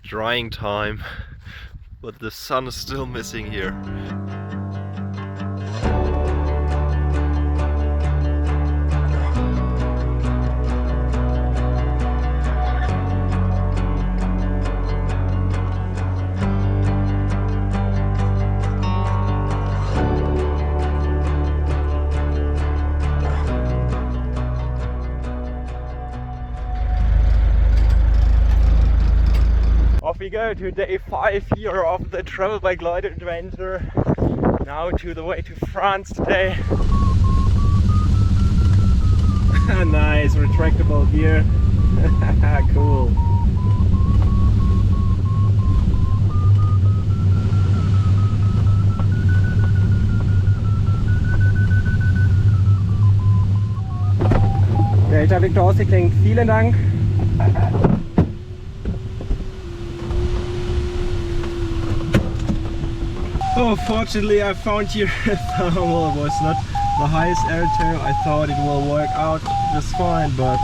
drying time, but the sun is still missing here. Off we go to day 5 here of the travel by glider adventure. Now to the way to France today. Nice retractable gear. Cool. Delta Victor Aussikling, vielen Dank. Oh, fortunately I found here a thermal. It was not the highest airtail. I thought it will work out just fine, but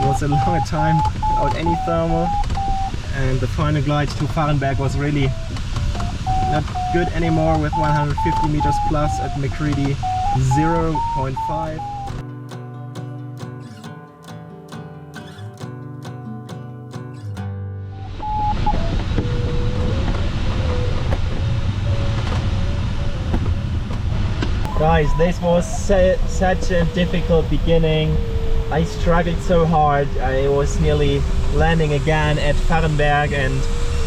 it was a long time without any thermal. And the final glide to Fahrenberg was really not good anymore with 150 meters plus at McCready 0.5. Guys, this was such a difficult beginning. I struggled so hard. I was nearly landing again at Fahrenberg and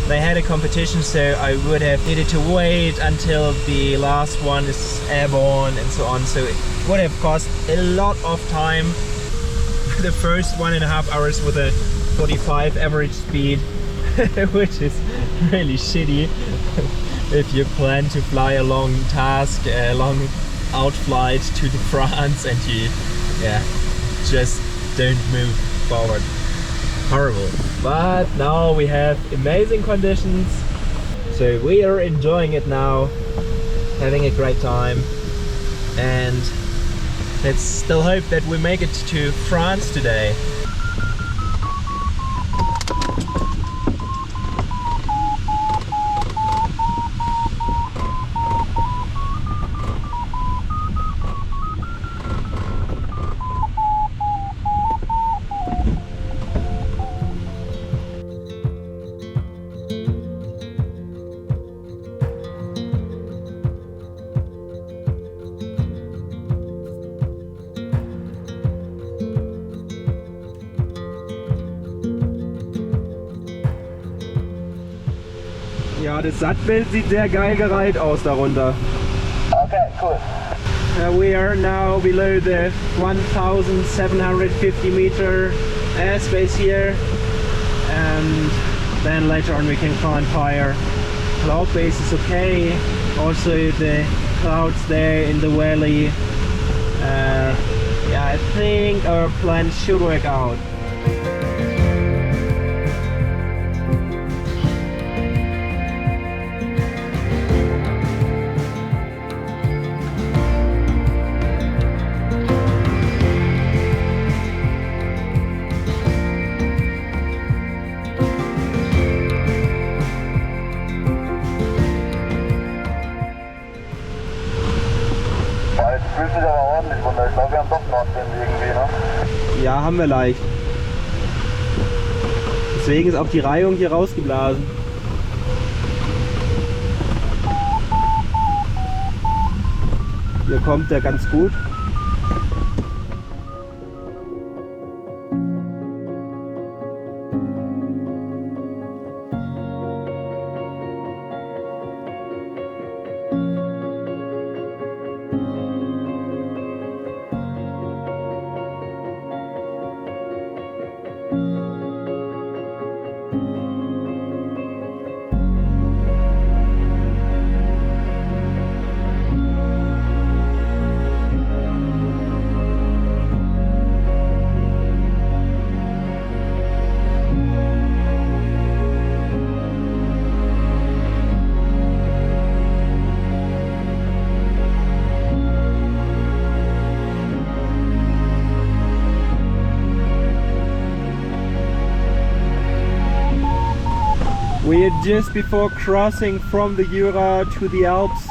they had a competition, so I would have needed to wait until the last one is airborne and so on. So it would have cost a lot of time. The first 1.5 hours with a 45 average speed, which is really shitty if you plan to fly a long task, a long out flight to the France and you just don't move forward. Horrible. But now we have amazing conditions, so we are enjoying it now, having a great time, and let's still hope that we make it to France today. Ja, das Sattbild sieht sehr geil gereiht aus darunter. Okay, cool. We are now below the 1750 meter airspace here, and then later on we can find higher. Cloud base is okay, also the clouds there in the valley. Yeah, I think our plan should work out. Fühlt sich aber ordentlich runter. Ich glaube, wir haben doch Nordwind irgendwie, ne? Ja, haben wir leicht. Deswegen ist auch die Reihung hier rausgeblasen. Hier kommt der ganz gut. We are just before crossing from the Jura to the Alps.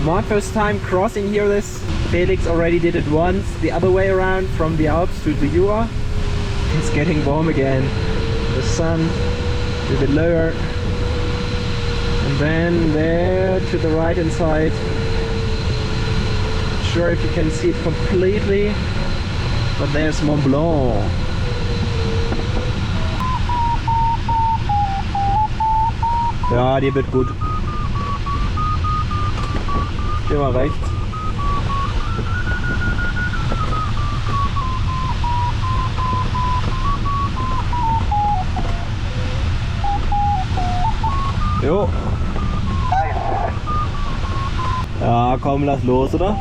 My first time crossing here this. Felix already did it once, the other way around from the Alps to the Jura. It's getting warm again. The sun a bit lower. And then there to the right hand side. Not sure if you can see it completely, but there's Mont Blanc. Ja, die wird gut. Geh mal rechts. Jo. Ja, komm, lass los, oder?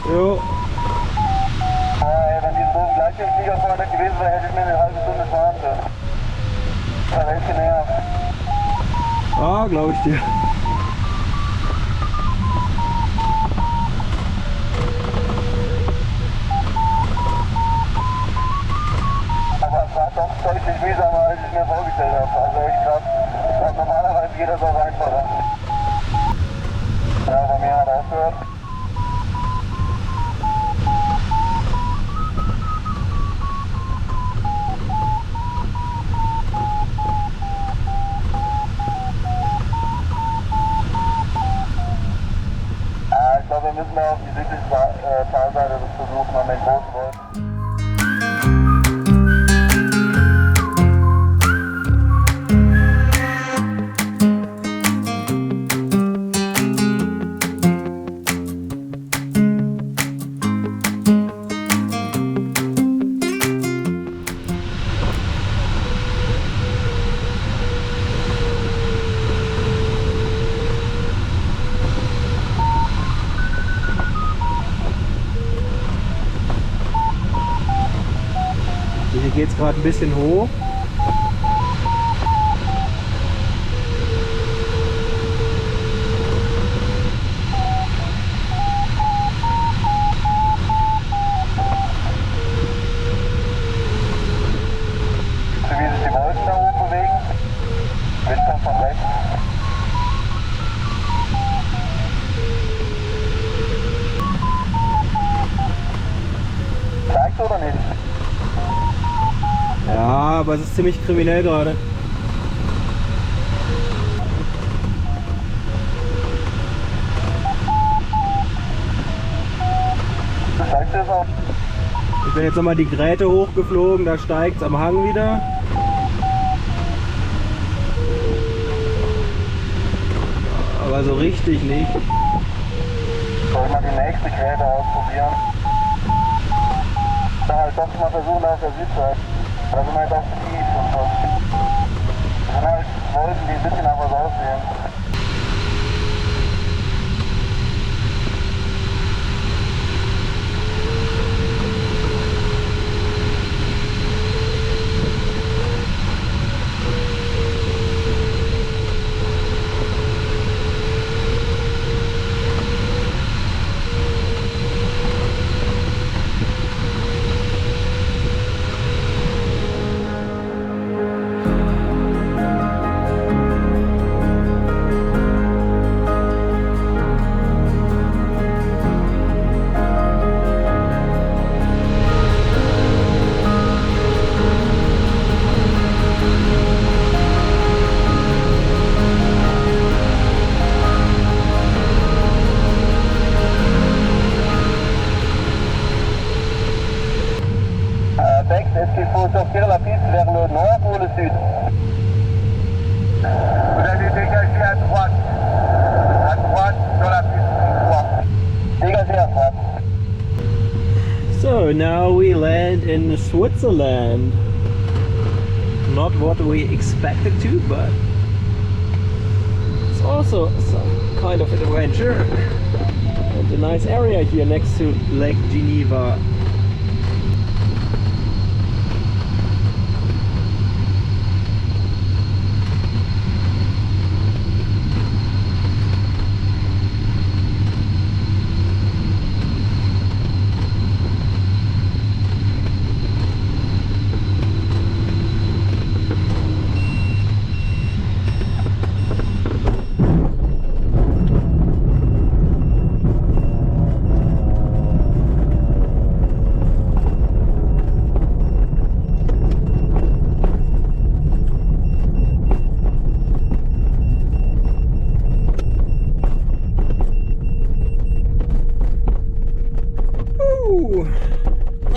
Jo. Wenn diese Bogen Gleichschirmflieger vorne gewesen wäre, hätte ich mir eine halbe Stunde fahren können. Das war echt genervt. Ah, glaube ich dir. Aber es war doch deutlich mühsamer, als ich mir vorgestellt habe. Also echt krass. Ich glaube, normalerweise geht das auch einfacher. Ja, bei mir hat er aufgehört. Wir müssen da auf die südliche Talseite versuchen, an den großen Wolken. Hier geht es gerade ein bisschen hoch. So wie sich die Wolken da oben bewegen. Wind kommt von rechts. Zeigt oder nicht? Ja, aber es ist ziemlich kriminell gerade. Steigt es auch? Ich bin jetzt nochmal die Gräte hochgeflogen, da steigt es am Hang wieder. Aber so richtig nicht. Soll ich mal die nächste Gräte ausprobieren? Da halt doch mal versuchen auf der Südseite. Da sind halt auch tief und so. Das sind halt Wolken, die ein bisschen nach was aussehen. faut sortir la piste vers le nord ou le sud. Vous allez dégager à droite sur la piste droite. Dégagez à droite. So now we land in Switzerland. Not what we expected to, but it's also some kind of adventure. And a nice area here next to Lake Geneva.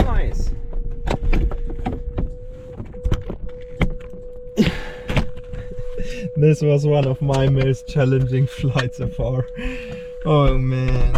Nice. This was one of my most challenging flights so far. Oh man.